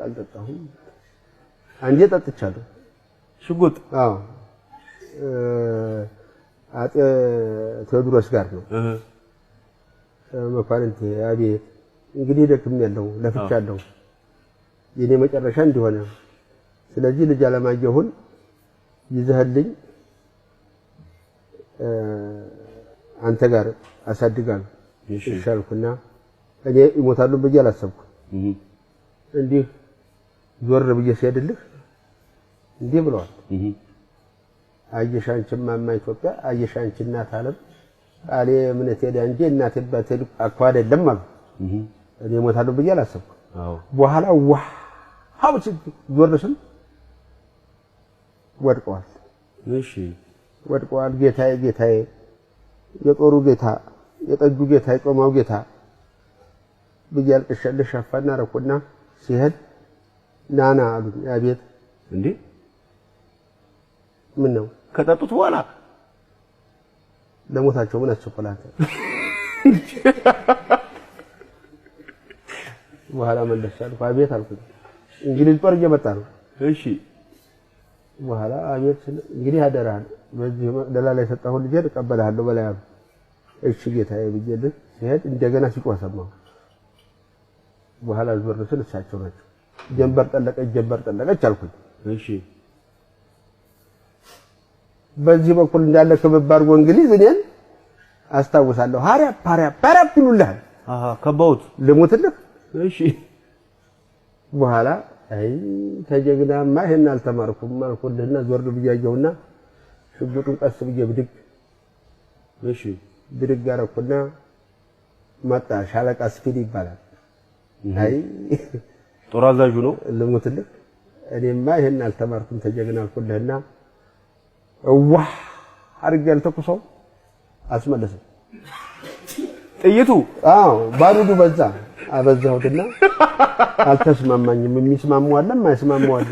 አልጠጣሁም አንዴ ጠጥቻለሁ ሽጉጥ አዎ አጤ ቴዎድሮስ ጋር ነው መኳንንት አቤት እንግዲህ ደክም ያለው ለፍቻለሁ የኔ መጨረሻ እንዲሆነ ስለዚህ ልጅ አለማየሁን ይዘህልኝ አንተ ጋር አሳድጋለሁ ይሻልኩና እኔ ይሞታሉ ብዬ አላሰብኩም እንዲህ ዞር ብዬ ሲሄድልህ እንዲህ ብለዋል አየሻንቺማ ማማ ኢትዮጵያ አየሻንቺ እናት ዓለም ቃሌ እምነቴ ዳንጄ እናቴ ባቴ አኳ አይደለም ማለት እኔ ይሞታሉ ብዬ አላሰብኩም አዎ በኋላ ዋ ሀብት ዞርሽን ወድቀዋል እሺ ወድቀዋል ጌታዬ ጌታዬ የጦሩ ጌታ የጠጁ ጌታ የጾማው ጌታ በያልቅሽልሽ አፋና ረኩና ሲሄድ ናና አሉኝ አቤት እንዴ ምን ነው ከጠጡት በኋላ ለሞታቸው ምን አስቸኮላተ በኋላ መለሻለሁ አቤት አልኩኝ እንግሊዝ ጦር እየመጣ ነው እሺ በኋላ አቤት እንግዲህ አደራህን በዚህ ደላላ የሰጣሁ ልጅ ተቀበላለሁ በላይ አሉ እሺ ጌታዬ ብዬልህ ሲሄድ እንደገና ሲጮህ ሰማሁ በኋላ ዞርኩኝ እሳቸው ናቸው ጀንበር ጠለቀች አልኩኝ እሺ በዚህ በኩል እንዳለ ክብብ አድርጎ እንግሊዝ እኔን አስታውሳለሁ ሐሪያ ይሉልሃል አሃ ከበውት ልሙትልህ እሺ በኋላ አይ ተጀግናማ ይሄን አልተማርኩም አልኩልህና ዞር ብያየውና ሽጉጡን ቀስ ብዬ ብድግ አደረኩና መጣ ሻለቃ ስፒድ ይባላል አይ ጦር አዛዡ ነው ልሙትልህ እኔማ ይሄን አልተማርኩም ተጀግና አልኩልህና ዋህ አርጋል ተኩሰው አስመለሰ ጥይቱ አዎ ባሩዱ በዛ አበዛሁትና አልተስማማኝም የሚስማማው አለ የማይስማማው አለ